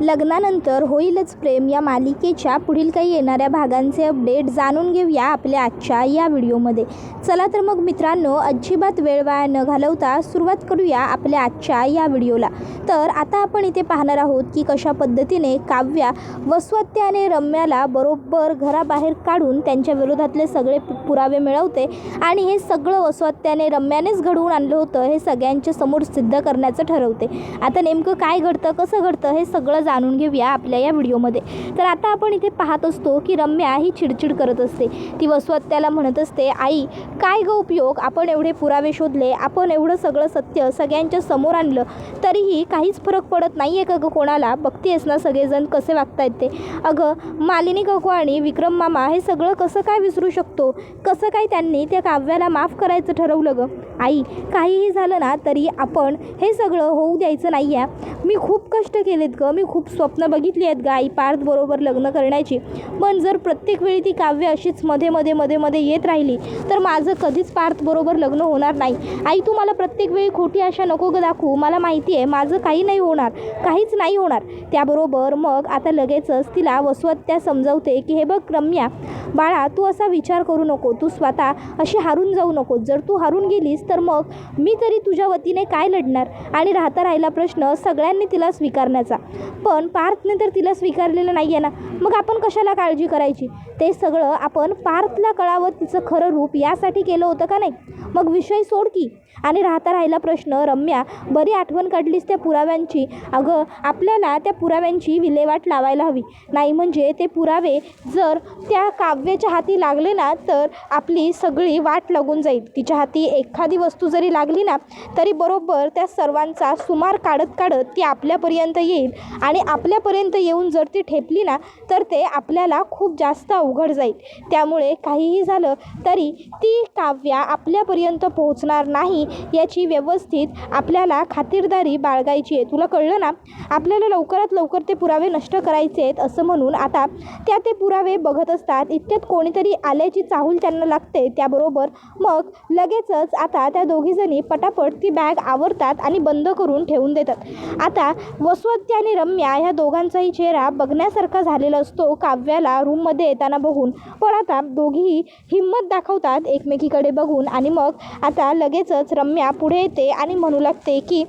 लग्नानंतर होईलच प्रेम या मालिकेच्या पुढील काही येणाऱ्या भागांचे अपडेट जाणून घेऊया आपल्या आजच्या या व्हिडिओमध्ये. चला तर मग मित्रांनो, अजिबात वेळ वाया न घालवता सुरुवात करूया आपल्या आजच्या या व्हिडिओला. तर आता आपण इथे पाहणार आहोत की कशा पद्धतीने काव्या वसवत्ते आणि रम्याला बरोबर घराबाहेर काढून त्यांच्या विरोधातले सगळे पुरावे मिळवते आणि हे सगळं वसवत्त्याने रम्यानेच घडवून आणलं होतं हे सगळ्यांच्या समोर सिद्ध करण्याचं ठरवते. आता नेमकं काय घडतं, कसं घडतं हे सगळं जाणून घेऊया आपल्या या व्हिडिओमध्ये. तर आता आपण इथे पाहत असतो की रम्या ही चिडचिड करत असते. ती वसवत्त्याला म्हणत असते, आई काय ग उपयोग, आपण एवढे पुरावे शोधले, आपण एवढं सगळं सत्य सगळ्यांच्या समोर आणलं, तरीही काहीच फरक पडत नाही आहे का ग कोणाला? बघतेस ना सगळेजण कसे वागतायत ते. अगं मालिनी काकू आणि विक्रम मामा हे सगळं कसं काय विसरू शकतो? कसं काय त्यांनी त्या काव्याला माफ करायचं ठरवलं ग? आई काहीही झालं ना तरी आपण हे सगळं होऊ द्यायचं नाही आहे. मी खूप कष्ट केलेत ग, मी खूप स्वप्न बघितली आहेत ग आई पार्थ बरोबर लग्न करण्याची, पण जर प्रत्येक वेळी ती काव्य अशीच मध्ये येत राहिली तर माझं कधीच पार्थ बरोबर लग्न होणार नाही. आई तू मला प्रत्येक वेळी खोटी आशा नको ग दाखवू, मला माहिती आहे माझं काही नाही होणार, काहीच नाही होणार. त्याबरोबर मग आता लगेचच तिला वसवत्त्या समजावते की हे बघ रम्या बाळा, तू असा विचार करू नको, तू स्वतः अशी हारून जाऊ नको. जर तू हारून गेलीस तर मग मी तरी तुझ्या वतीने काय लढणार? आणि राहिला प्रश्न सगळ्यांनी तिला स्वीकारण्याचा, पण पार्थने तर तिला स्वीकारलेलं नाही आहे ना, मग आपण कशाला काळजी करायची? ते सगळं आपण पार्थला कळावं तिचं खरं रूप यासाठी केलं होतं का नाही? मग विषय सोड की. आणि राहिला प्रश्न रम्या, बरी आठवण काढलीस त्या पुराव्यांची. अगं आपल्याला त्या पुराव्यांची विल्हेवाट लावायला हवी, नाही म्हणजे ते पुरावे जर त्या काव्याच्या हाती लागले ना तर आपली सगळी वाट लागून जाईल. तिच्या हाती एखादी वस्तू जरी लागली ना तरी बरोबर त्या सर्वांचा सुमार काढत काढत ती आपल्यापर्यंत येईल आणि आपल्यापर्यंत येऊन जर ती ठेपली ना तर ते आपल्याला खूप जास्त अवघड जाईल. त्यामुळे काहीही झालं तरी ती काव्या आपल्यापर्यंत पोहोचणार नाही याची व्यवस्थित आपल्याला खातिरदारी बाळगायची आहे. तुला कळलं ना? आपल्याला लवकरात लवकर ते पुरावे नष्ट करायचे आहेत असं म्हणून आता त्या ते पुरावे बघत असतात. इतक्यात कोणीतरी आल्याची चाहूल त्यांना लागते. त्याबरोबर मग लगेचच आता त्या दोघीजणी पटापट ती बॅग आवरतात आणि बंद करून ठेवून देतात. आता वसवत्ती आणि रम्या ह्या दोघांचाही चेहरा बघण्यासारखा झालेला असतो काव्याला रूममध्ये येताना बघून, पण आता दोघीही हिंमत दाखवतात एकमेकीकडे बघून. आणि मग आता लगेचच रम्या पुढे येते आणि म्हणू लागते की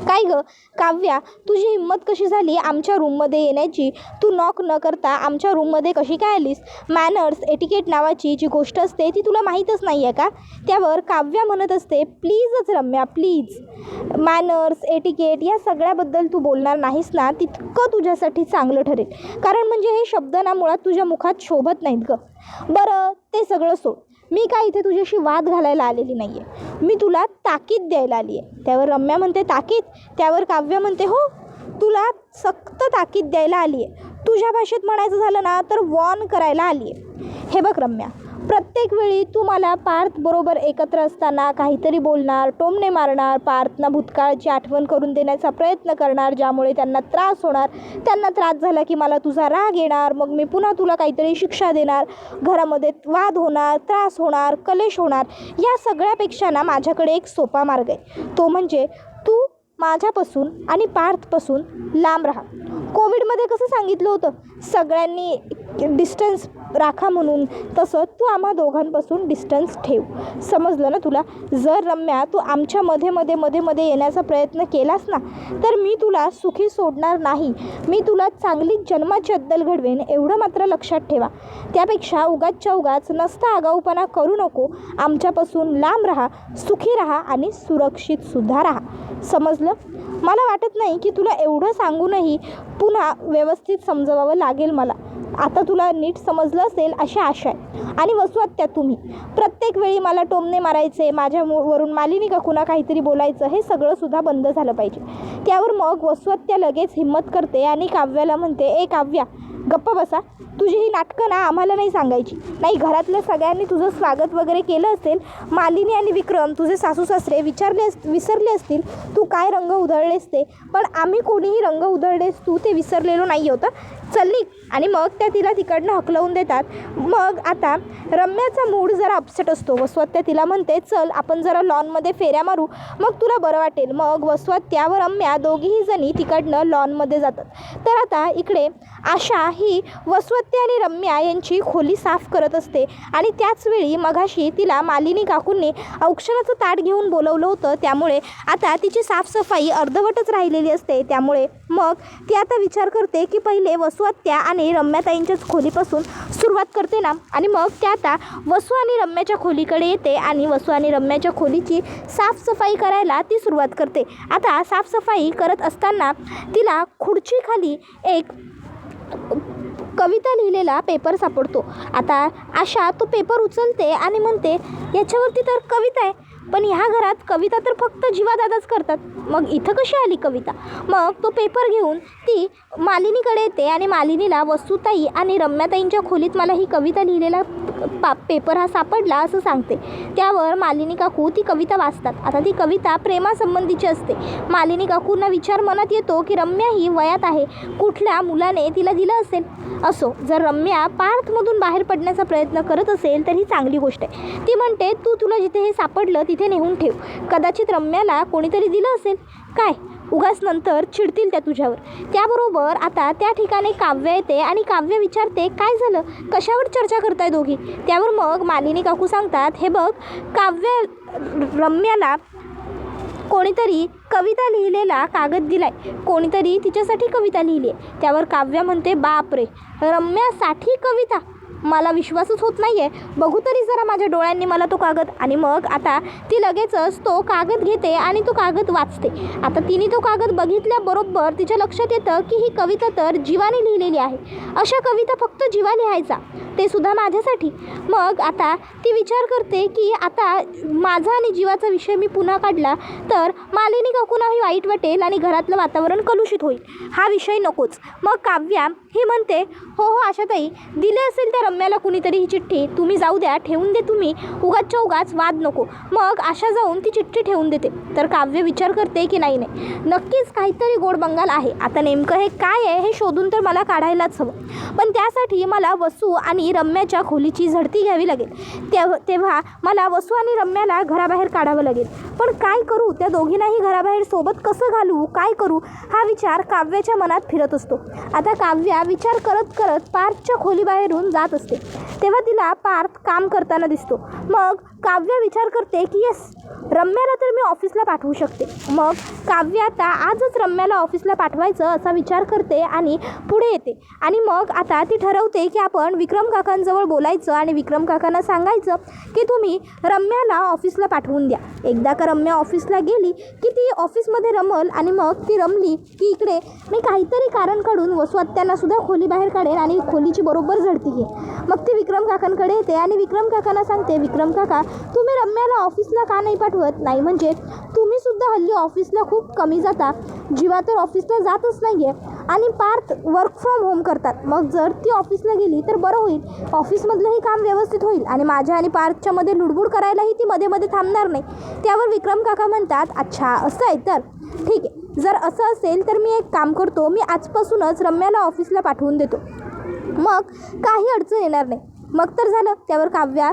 काय ग काव्या, तुझी हिंमत कशी झाली आमच्या रूममध्ये येण्याची? तू नॉक न करता आमच्या रूममध्ये कशी काय आलीस? मॅनर्स एटिकेट नावाची जी गोष्ट असते ती तुला माहीतच नाही आहे का? त्यावर काव्या म्हणत असते, प्लीजच रम्या प्लीज, मॅनर्स एटिकेट या सगळ्याबद्दल तू बोलणार नाहीस ना तितकं तुझ्यासाठी चांगलं ठरेल, कारण म्हणजे हे शब्द ना मुळात तुझ्या मुखात शोभत नाहीत ग. बरं ते सगळं सोड, मी काय इथे तुझ्याशी वाद घालायला आलेली नाही आहे, मी तुला ताकीद द्यायला आली आहे. त्यावर रम्या म्हणते ताकीद? त्यावर काव्या म्हणते हो, तुला सक्त ताकीद द्यायला आली आहे. तुझ्या भाषेत म्हणायचं झालं ना तर वॉर्न करायला आली आहे. हे बघ रम्या, प्रत्येक वेळी तू मला पार्थ बरोबर एकत्र असताना काहीतरी बोलणार, टोमणे मारणार, पार्थना भूतकाळाची आठवण करून देण्याचा प्रयत्न करणार ज्यामुळे त्यांना त्रास होणार, त्यांना त्रास झाला की मला तुझा राग येणार, मग मी पुन्हा तुला काहीतरी शिक्षा देणार, घरामध्ये वाद होणार, त्रास होणार, कलेश होणार. या सगळ्यापेक्षा ना माझ्याकडे एक सोपा मार्ग आहे, तो म्हणजे तू माझ्यापासून आणि पार्थपासून लांब राहा. कोविडमध्ये कसं सांगितलं होतं सगळ्यांनी डिस्टन्स राखा म्हणून, तसं तू आम्हा दोघांपासून डिस्टन्स ठेव. समजलं ना तुला? जर रम्या तू आमच्या मध्ये येण्याचा प्रयत्न केलास ना तर मी तुला सुखी सोडणार नाही, मी तुला चांगली जन्माची अद्दल घडवेन एवढं मात्र लक्षात ठेवा. त्यापेक्षा उगाच नसता आगाऊपणा करू नको, आमच्यापासून लांब राहा, सुखी राहा आणि सुरक्षितसुद्धा राहा. समजलं? मला वाटत नाही की तुला एवढं सांगूनही पुन्हा व्यवस्थित समजवावं लागेल मला. आता तुला नीट समजलं असेल अशी आशा आहे. आणि वसवत्त्या, तुम्ही प्रत्येक वेळी मला टोमणे मारायचे, माझ्यावरून मालिनी काकूंना काहीतरी बोलायचं, हे सगळं सुद्धा बंद झालं पाहिजे. त्यावर मग वसवत्त्या लगेच हिंमत करते आणि काव्याला म्हणते, ए काव्या, गप्प बसा. तुझी ही नाटकं ना आम्हाला नाही सांगायची. नाही, घरातल्या सगळ्यांनी तुझं स्वागत वगैरे केलं असेल. मालिनी आणि विक्रम तुझे सासू सासरे विसरले असतील तू काय रंग उधळलेस ते, पण आम्ही कोणीही रंग उधळलेस तू ते विसरलेलो नाही होतं. चल निघ. आणि मग त्या तिला तिकडनं हकलवून देतात. मग आता रम्याचा मूड जरा अपसेट असतो. वसवत्या तिला म्हणते चल आपण जरा लॉनमध्ये फेऱ्या मारू, मग तुला बरं वाटेल. मग वसवत्या व रम्या दोघीही जणी तिकडनं लॉनमध्ये जातात. तर आता इकडे आशा ही वसवत्या आणि रम्या यांची खोली साफ करत असते. आणि त्याचवेळी मघाशी तिला मालिनी काकूंनी औक्षणाचं ताट घेऊन बोलवलं होतं, त्यामुळे आता तिची साफसफाई अर्धवटच राहिलेली असते. त्यामुळे मग ती आता विचार करते की पहिले वसवत्या आणि रम्याताईंच्याच खोलीपासून सुरुवात करते ना. आणि मग त्या आता वसू आणि रम्याच्या खोलीकडे येते आणि वसू आणि रम्याच्या खोलीची साफसफाई करायला ती सुरुवात करते. आता साफसफाई करत असताना तिला खुर्चीखाली एक कविता लिहिलेला पेपर सापडतो. आता आशा तो पेपर उचलते आणि म्हणते याच्यावरती तर कविता आहे, पण ह्या घरात कविता तर फक्त जीवादादाच करतात, मग इथं कशी आली कविता. मग तो पेपर घेऊन ती मालिनीकडे येते आणि मालिनीला वसुताई आणि रम्याताईंच्या खोलीत मला ही कविता लिहिलेला पेपर हा सापडला असं सांगते. त्यावर मालिनी काकू ती कविता वाचतात. आता ती कविता प्रेमासंबंधीची असते. मालिनी काकूंना विचार मनात येतो की रम्या ही वयात आहे, कुठल्या मुलाने तिला दिलं असेल. असो, जर रम्या पार्थमधून बाहेर पडण्याचा प्रयत्न करत असेल तर ही चांगली गोष्ट आहे. ती म्हणते तुला जिथे हे सापडलं तिथे नेऊन ठेव, कदाचित रम्याला कोणीतरी दिलं असेल. काय उगाच नंतर चिडतील त्या तुझ्यावर. त्याबरोबर आता त्या ठिकाणी काव्य येते आणि काव्य विचारते काय झालं, कशावर चर्चा करताय दोघी. त्यावर मग मालिनी काकू सांगतात हे बघ, काव्य रम्याला कोणीतरी कविता लिहिलेला कागद दिलाय, कोणीतरी तिच्यासाठी कविता लिहिली आहे. त्यावर काव्य म्हणते बापरे, रम्यासाठी कविता, मला विश्वासच होत नाही आहे, बघू तरी जरा माझ्या डोळ्यांनी मला तो कागद. आणि मग आता ती लगेचच तो कागद घेते आणि तो कागद वाचते. आता तिने तो कागद बघितल्याबरोबर तिच्या लक्षात येतं की ही कविता तर जीवाने लिहिलेली आहे. अशा कविता फक्त जीवा लिहायचा, ते सुद्धा माझ्यासाठी. मग आता ती विचार करते की आता माझा आणि जीवाचा विषय मी पुन्हा काढला तर मालिनी काकूंनाही वाईट वाटेल आणि घरातलं वातावरण कलुषित होईल, हा विषय नकोच. मग काव्या ही म्हणते हो आशाताई, दिले असेल त्या रम्याला कुणीतरी ही चिठ्ठी, तुम्ही जाऊ द्या, ठेवून दे तुम्ही, उगाचच्या उगाच वाद नको. मग आशा जाऊन ती चिठ्ठी ठेवून देते. तर काव्य विचार करते की नाही नक्कीच काहीतरी गोड बंगाल आहे. आता नेमकं हे काय आहे हे शोधून तर मला काढायलाच हवं, पण त्यासाठी मला वसू आणि रम्याच्या खोलीची झडती घ्यावी लागेल. तेव्हा मला वसू आणि रम्याला घराबाहेर काढावं लागेल. पण काय करू, त्या दोघींनाही घराबाहेर सोबत कसं घालू, काय करू, हा विचार काव्याच्या मनात फिरत असतो. आता काव्या विचार करत करत पार्थच्या खोलीबाहेरून जात असते. तेव्हा तिला पार्थ काम करताना दिसतो. मग काव्य विचार करते की येस, रम्याला तर मी ऑफिसला पाठवू शकते. मग काव्य आता आजच रम्याला ऑफिसला पाठवायचं असा विचार करते आणि पुढे येते. आणि मग आता ती ठरवते की आपण विक्रम काकांजवळ बोलायचं आणि विक्रम काकांना सांगायचं की तुम्ही रम्याला ऑफिसला पाठवून द्या. एकदा का रम्या ऑफिसला गेली की ती ऑफिसमध्ये रमल आणि मग ती रमली की इकडे मी काहीतरी कारण काढून वसवत्यांना सुद्धा खोली बाहेर काढेन आणि खोलीची बरोबर झडती घेईन. मग ती विक्रम काकांकडे येते आणि विक्रम काकांना सांगते विक्रम काका, तुम्ही रम्याला ऑफिसला का नाही पाठवत. नाही म्हणजे तुम्ही सुद्धा हल्ली ऑफिसला खूप कमी जाता, जीवा तर ऑफिसला जातच नाही आहे आणि पार्थ वर्क फ्रॉम होम करतात. मग जर ती ऑफिसला गेली तर बरं होईल, ऑफिसमधलंही काम व्यवस्थित होईल आणि माझ्या आणि पार्थच्या मध्ये लुडबुड करायलाही ती मध्ये मध्ये थांबणार नाही. त्यावर विक्रम काका म्हणतात अच्छा असं आहे तर ठीक आहे, जर असं असेल तर मी एक काम करतो, मी आजपासूनच रम्याला ऑफिसला पाठवून देतो, मग काही अडचण येणार नाही. मग तर झालं. त्यावर काव्या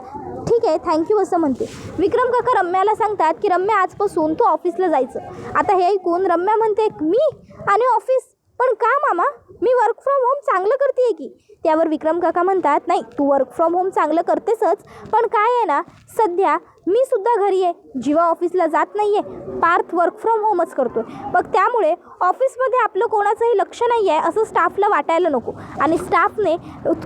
ठीक आहे थँक्यू असं म्हणते. विक्रम काका रम्याला सांगतात की रम्या आजपासून तू ऑफिसला जायचं. आता हे ऐकून रम्या म्हणते मी आणि ऑफिस, पण का मामा, मी वर्क फ्रॉम होम चांगलं करते आहे की. त्यावर विक्रम काका म्हणतात नाही तू वर्क फ्रॉम होम चांगलं करतेसच, पण काय आहे ना सध्या मी सुद्धा घरी आहे, जीवा ऑफिसला जात नाही आहे, पार्थ वर्क फ्रॉम होमच करतो आहे. मग त्यामुळे ऑफिसमध्ये आपलं कोणाचंही लक्ष नाही आहे असं स्टाफला वाटायला नको आणि स्टाफने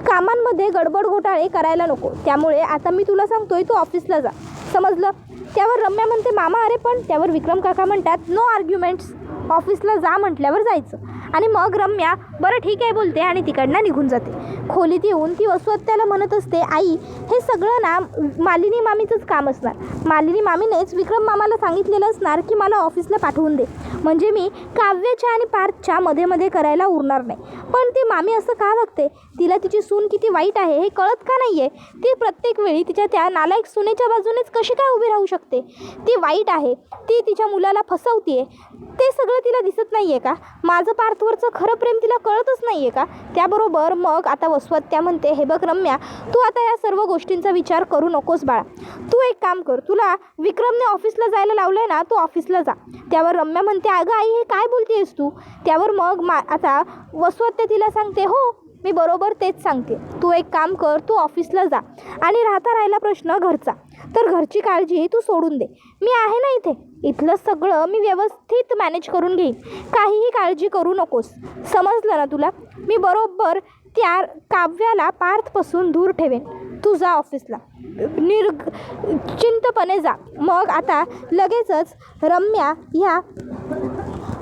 कामांमध्ये गडबड घोटाळे करायला नको. त्यामुळे आता मी तुला सांगतोय तू ऑफिसला जा, समजलं. त्यावर रम्या म्हणते मामा अरे पण. त्यावर विक्रम काका म्हणतात नो आर्ग्युमेंट्स, ऑफिसला जा म्हटल्यावर जायचं. आणि मग रम्या बरं ठीक आहे बोलते आणि तिकडनं निघून जाते. खोलीत येऊन ती वसुहत्याला म्हणत असते, आई हे सगळं ना मालिनी मामीचंच काम असणार. मालिनी मामीनेच विक्रम मामाला सांगितलेलं असणार की मला ऑफिसला पाठवून दे, म्हणजे मी काव्याच्या आणि पार्थच्या मध्ये करायला उरणार नाही. पण ती मामी असं का वागते? तिला तिची सून किती वाईट आहे हे कळत का नाही आहे? ती प्रत्येक वेळी तिच्या त्या नालायक सुनेच्या बाजूनेच कशी काय उभी राहू शकते? ती वाईट आहे, ती तिच्या मुलाला फसवते, ते सगळं तिला दिसत नाही आहे का? माझं पार्थवरचं खरं प्रेम तिला कळतच नाही आहे का? त्याबरोबर मग आता वसुहत्या म्हणते, हे बघ रम्या, तू आता या सर्व गोष्टींचा विचार करू नकोस बाळा. तू एक काम कर, तुला विक्रमने ऑफिसला जायला लावलं आहे ना, तू ऑफिसला जा. त्यावर रम्या म्हणते, अगं आई हे काय बोलतेस तू? त्यावर मग आता वसुहत्या तिला सांगते, हो मी बरोबर तेच सांगते. तू एक काम कर, तू ऑफिसला जा. आणि राहिला प्रश्न घरचा, तर घरची काळजी तू सोडून दे. मी आहे ना इथे, इथलं सगळं मी व्यवस्थित मॅनेज करून घेईन, काहीही काळजी करू नकोस. समजलं ना तुला? मी बरोबर त्या काव्याला पार्थपासून दूर ठेवेन. तू जा ऑफिसला, चिंतपणे जा. मग आता लगेचच रम्या ह्या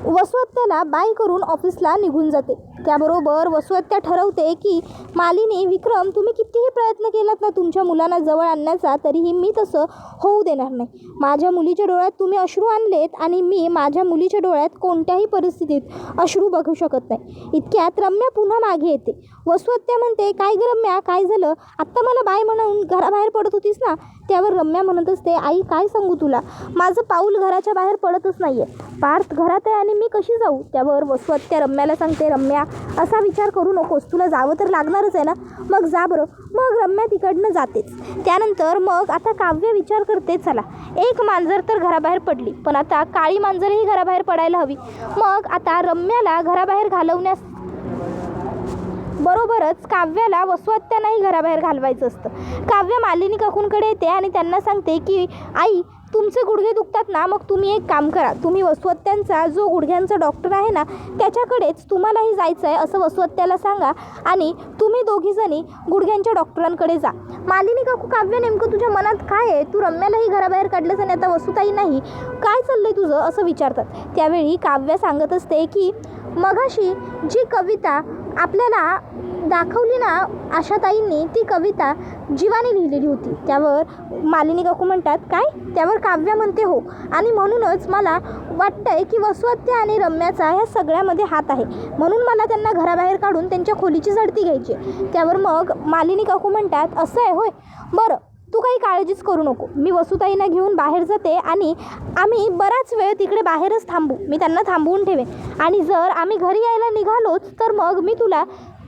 वसुहत्याला बाय करून ऑफिसला निघून जाते. त्याबरोबर वसुहत्या ठरवते की मालिनी, विक्रम, तुम्ही कितीही प्रयत्न केलात ना तुमच्या मुलांना जवळ आणण्याचा, तरीही मी तसं होऊ देणार नाही. माझ्या मुलीच्या डोळ्यात तुम्ही अश्रू आणलेत आणि मी माझ्या मुलीच्या डोळ्यात कोणत्याही परिस्थितीत अश्रू बघू शकत नाही. इतक्यात रम्या पुन्हा मागे येते. वसुहत्या म्हणते, काय गं रम्या, काय झालं? आत्ता मला बाय म्हणून घराबाहेर पडत होतीस ना? त्यावर रम्या म्हणत असते, आई काय सांगू तुला, माझं पाऊल घराच्या बाहेर पडतच नाही आहे. पार्थ घरात आहे आणि मी कशी जाऊ? त्यावर वसुहत्या रम्याला सांगते, रम्या असा विचार करू नकोस, तुला जावं तर लागणारच आहे ना, मग जा बरं. मग रम्या तिकडनं जातेच. त्यानंतर मग आता काव्य विचार करते, चला एक मांजर तर घराबाहेर पडली, पण आता काळी मांजरही घराबाहेर पडायला हवी. मग आता रम्याला घराबाहेर घालवण्यास बरोबरच काव्याला वसुहत्यालाही घराबाहेर घालवायचं असतं. काव्य मालिनी काकूंकडे येते आणि त्यांना सांगते की आई तुमचे गुडघे दुखतात ना, मग तुम्ही एक काम करा, तुम्ही वसुहत्यांचा जो गुडघ्यांचा डॉक्टर आहे ना त्याच्याकडेच तुम्हालाही जायचं आहे असं वसुहत्याला सांगा आणि तुम्ही दोघीजणी गुडघ्यांच्या डॉक्टरांकडे जा. मालिनी काकू, काव्य नेमकं तुझ्या मनात काय आहे? तू रम्यालाही घराबाहेर काढलंस आणि आता वसुताई नाही, काय चाललंय तुझं? असं विचारतात. त्यावेळी काव्य सांगत असते की मगाशी जी कविता आपल्याला दाखवली ना आशाताईंनी, ती कविता जीवाने लिहिलेली होती. त्यावर मालिनी काकू म्हणतात, काय? त्यावर काव्य म्हणते, हो, आणि म्हणूनच मला वाटतंय की वसुहत्या आणि रम्याचा ह्या सगळ्यामध्ये हात आहे, म्हणून मला त्यांना घराबाहेर काढून त्यांच्या खोलीची झडती घ्यायची. त्यावर मग मालिनी काकू म्हणतात, असं आहे होय, बरं तू काही काळजीच करू नको, मी वसुताईंना घेऊन बाहेर जाते आणि आम्ही बराच वेळ तिकडे बाहेरच थांबू, मी त्यांना थांबवून ठेवेन आणि जर आम्ही घरी यायला निघालोच तर मग मी तुला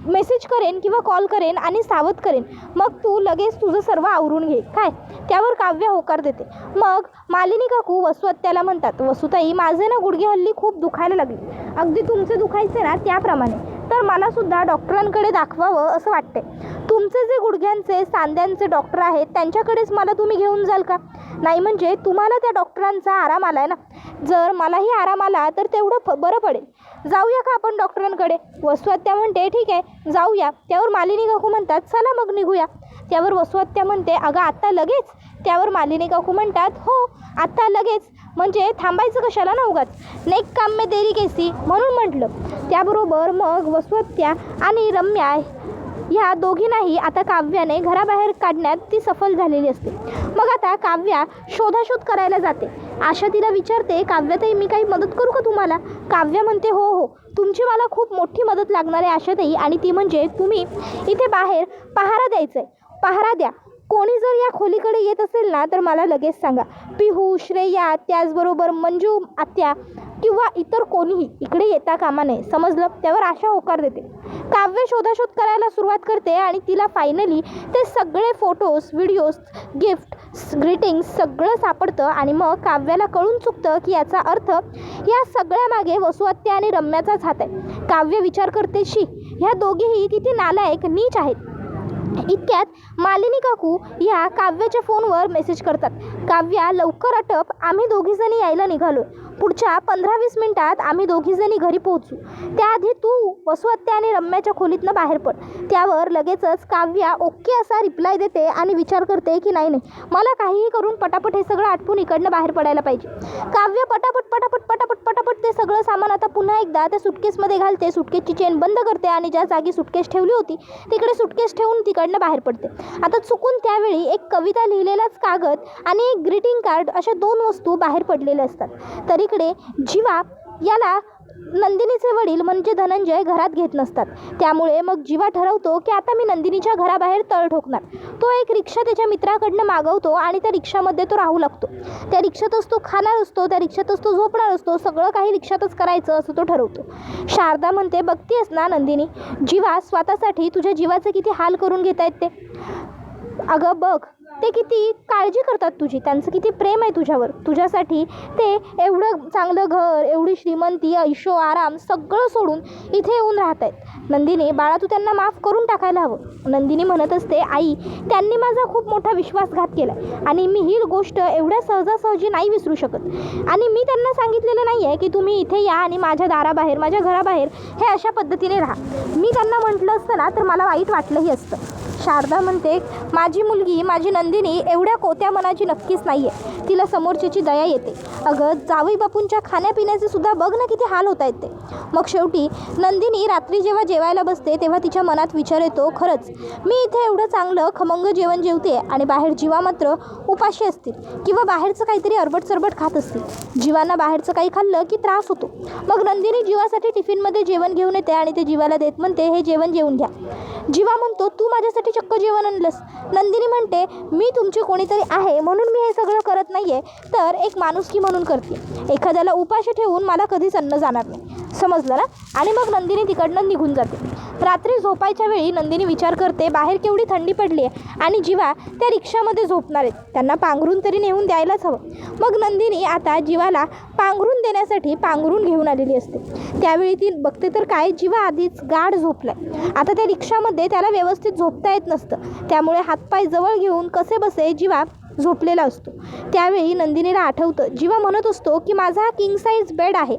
मेसेज करेन किंवा कॉल करेन आणि सावध करेन, मग तू लगेच तुझं सर्व आवरून घे, काय? त्यावर काव्य होकार देते. मग मालिनी काकू वसुहत्याला म्हणतात, वसुताई माझे ना गुडघे हल्ली खूप दुखायला लागले, अगदी तुमचे दुखायचे ना त्याप्रमाणे, तर मलासुद्धा डॉक्टरांकडे दाखवावं असं वाटते. तुमचे जे गुडघ्यांचे सांध्यांचे डॉक्टर आहेत त्यांच्याकडेच मला तुम्ही घेऊन जाल का? नाही म्हणजे तुम्हाला त्या डॉक्टरांचा आराम आला आहे ना, जर मलाही आराम आला तर तेवढं बरं पडेल. जाऊया का आपण डॉक्टरांकडे? वसुहत्या म्हणते, ठीक आहे जाऊया. त्यावर मालिनी काकू म्हणतात, चला मग निघूया. त्यावर वसुहत्या म्हणते, अगं आत्ता लगेच? त्यावर मालिनी काकू म्हणतात, हो आत्ता लगेच, म्हणजे थांबायचं कशाला ना उगाच, नेक काम में देरी कैसी, म्हणून म्हटलं. त्याबरोबर मग वसुहत्या आणि रम्या ह्या दोघींनाही आता काव्याने घराबाहेर काढण्यात ती सफल झालेली असते. मग आता काव्या शोधाशोध करायला जाते. आशा तिला विचारते, काव्याताई मी काही मदत करू का तुम्हाला? काव्या म्हणते, हो हो तुमची मला खूप मोठी मदत लागणार आहे आशाताई, आणि ती म्हणजे तुम्ही इथे बाहेर पहारा द्यायचं आहे. पहारा द्या. कोणी जर या खोलीकडे येत असेल ना तर मला लगेच सांगा. पिहू, श्रेया, त्याचबरोबर मंजू आत्या किंवा इतर कोणीही इकडे येता कामा नये, समजलं? त्यावर आशा होकार देते. काव्य शोधाशोध करायला सुरुवात करते आणि तिला फायनली ते सगळे फोटोज, व्हिडिओज, गिफ्ट, ग्रीटिंग्स सगळं सापडतं आणि मग काव्याला कळून चुकतं की याचा अर्थ या सगळ्यामागे वसुहत्या आणि रम्याचाच हात आहे. काव्य विचार करते, शी ह्या दोघीही किती नालायक, नीच आहेत. इतक्यात मालिनी काकू या काव्याच्या फोनवर मेसेज करतात, काव्या लवकर आटप, आम्ही दोघीजणी यायला निघालो. पुढच्या 15-20 मिनिटात आम्ही दोघीजणी घरी पोहोचू. त्याआधी तू वसुहत्या आणि रम्याच्या खोलीतनं बाहेर पड. त्यावर लगेचच काव्या ओके असा रिप्लाय देते आणि विचार करते की नाही मला काहीही करून पटापट हे सगळं आटपून इकडनं बाहेर पडायला पाहिजे. काव्य पटापट ते सगळं सामान आता पुन्हा एकदा त्या सुटकेसमध्ये घालते. सुटकेसची चेन बंद करते आणि ज्या जागी सुटकेस ठेवली होती तिकडे सुटकेस ठेवून तिकडनं बाहेर पडते. आता चुकून त्यावेळी एक कविता लिहिलेलाच कागद आणि एक ग्रीटिंग कार्ड अशा 2 वस्तू बाहेर पडलेल्या असतात. तर इकडे जीवा याला नंदिनीचे वडील म्हणजे धनंजय घरात घेत नसतात. त्यामुळे मग जीवा ठरवतो की आता मी नंदिनीच्या घराबाहेर तळ ठोकणार. तो एक रिक्षा त्याच्या मित्राकडनं मागवतो आणि त्या रिक्षामध्ये तो राहू लागतो. त्या रिक्षातच तो खाणार असतो, त्या रिक्षातच तो झोपणार असतो, सगळं काही रिक्षातच करायचं असं तो ठरवतो. शारदा म्हणते, बघतीयस ना नंदिनी, जीवा स्वतःसाठी तुझ्या जीवाचे किती हाल करून घेत आहेत ते. अगं बघ, ते किती काळजी करतात तुझी, त्यांचं किती प्रेम आहे तुझ्यावर. तुझ्यासाठी ते एवढं चांगलं घर, एवढी श्रीमंती, ऐशो आराम सगळं सोडून इथे येऊन राहत आहेत. नंदिनी बाळा, तू त्यांना माफ करून टाकायला हवं. नंदिनी म्हणत असते, आई, त्यांनी माझा खूप मोठा विश्वासघात केला आणि मी ही गोष्ट एवढ्या सहजासहजी नाही विसरू शकत. आणि मी त्यांना सांगितलेलं नाही आहे की तुम्ही इथे या आणि माझ्या दाराबाहेर, माझ्या घराबाहेर हे अशा पद्धतीने राहा. मी त्यांना म्हटलं असतं ना तर मला वाईट वाटलंही असतं. शारदा म्हणते, माझी मुलगी, माझी नंदिनी एवढ्या कोत्या मनाची नक्कीच नाही आहे. तिला समोरच्याची दया येते. अगं, जावई बापूंच्या खाण्यापिण्याचे सुद्धा बघ ना किती हाल होत आहेत ते. मग शेवटी नंदिनी रात्री जेव्हा जेवायला बसते तेव्हा तिच्या मनात विचार येतो, खरंच मी इथे एवढं चांगलं खमंग जेवण जेवते आणि बाहेर जीवा मात्र उपाशी असतील किंवा बाहेरचं काहीतरी अरबट खात असतील. जीवांना बाहेरचं काही खाल्लं की त्रास होतो. मग नंदिनी जीवासाठी टिफिनमध्ये जेवण घेऊन येते आणि ते जीवाला देत म्हणते, हे जेवण जेवून घ्या. जीवा म्हणतो, तू माझ्यासाठी चक्क जेवण आणलंस. नंदिनी म्हणते, मी तुमची कोणीतरी आहे म्हणून मी हे सगळं करत नाही आहे, तर एक माणुसकी म्हणून करते. एखाद्याला उपाशी ठेवून मला कधीच अन्न जाणार नाही, समजलं ना. आणि मग नंदिनी तिकडनं निघून जाते. रात्री झोपायच्या वेळी नंदिनी विचार करते, बाहेर केवढी थंडी पडली आहे आणि जीवा त्या रिक्षामध्ये झोपणार आहेत, त्यांना पांघरून तरी नेऊन द्यायलाच हवं. मग नंदिनी आता जीवाला पांघरून देण्यासाठी पांघरून घेऊन आलेली असते. त्यावेळी ती बघते तर काय, जीवा आधीच गाढ झोपलाय. आता त्या रिक्षामध्ये त्याला व्यवस्थित झोपता येत नसतं. त्यामुळे हातपाय जवळ घेऊन कसे बसे जीवा झोपलेला असतो. त्यावेळी नंदिनीला आठवतं, जीवा म्हणत असतो की माझा हा किंग साईज बेड आहे.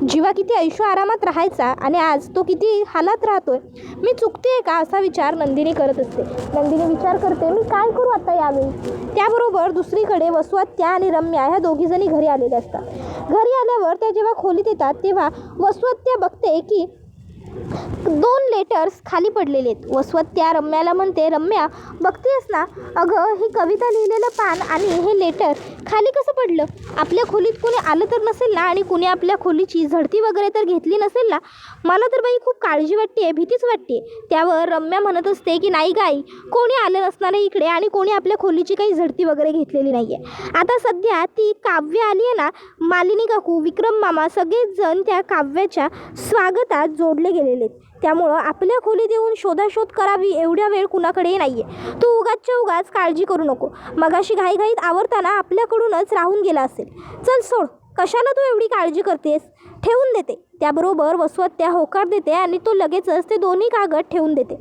जीवा किती ऐशो आरामात राहायचा आणि आज तो किती हालात राहतोय. मी चुकते का असा विचार नंदिनी करत असते. नंदिनी विचार करते, मी काय करू आता यावेळी. त्याबरोबर दुसरीकडे वसुहत्या आणि रम्या ह्या दोघीजणी घरी आलेल्या असतात. घरी आल्यावर त्या जेव्हा खोलीत येतात तेव्हा वसुहत्या बघते की 2 लेटर्स खाली पडलेले आहेत. वसुहत्या रम्याला म्हणते, रम्या बघतेस ना, अगं ही कविता लिहिलेलं पान आणि हे लेटर खाली कसं पडलं. आपल्या खोलीत कोणी आलं तर नसेल ना आणि कुणी आपल्या खोलीची झडती वगैरे तर घेतली नसेल ना. मला तर बाई खूप काळजी वाटते, भीतीच वाटते. त्यावर रम्या म्हणत असते की नाही गाई, कोणी आलं नसणार आहे इकडे आणि कोणी आपल्या खोलीची काही झडती वगैरे घेतलेली नाही आहे. आता सध्या ती काव्य आली आहे ना, मालिनी काकू, विक्रम मामा सगळेच जण त्या काव्याच्या स्वागतात जोडले गेलेले आहेत. त्यामुळं आपल्या खोलीत येऊन शोधाशोध करावी एवढा वेळ कुणाकडेही नाही आहे. तू उगाच काळजी करू नको. मगाशी घाईघाईत आवरताना आपल्याकडूनच राहून गेला असेल. चल सोड, कशाला तू एवढी काळजी करतेस, ठेवून देते. त्याबरोबर वसुहत्या होकार देते आणि तो लगेचच ते दोन्ही कागद ठेवून देते.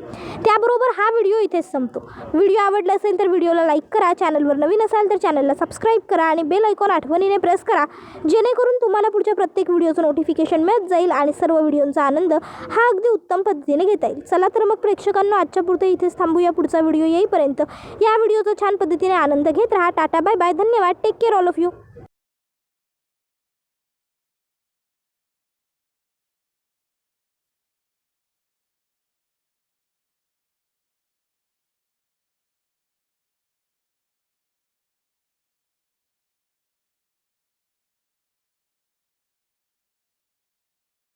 त्याबरोबर हा व्हिडिओ इथेच संपतो. व्हिडिओ आवडला असेल तर व्हिडिओला लाईक करा, चॅनलवर नवीन असाल तर चॅनलला सबस्क्राईब करा आणि बेल आयकॉन आठवणीने प्रेस करा, जेणेकरून तुम्हाला पुढच्या प्रत्येक व्हिडिओचं नोटिफिकेशन मिळत जाईल आणि सर्व व्हिडिओंचा आनंद हा अगदी उत्तम पद्धतीने घेता येईल. चला तर मग प्रेक्षकांना आजच्या पुरते इथेच थांबूया. पुढचा व्हिडिओ येईपर्यंत या व्हिडिओचा छान पद्धतीने आनंद घेत राहा. टाटा, बाय बाय, धन्यवाद, take care all of you.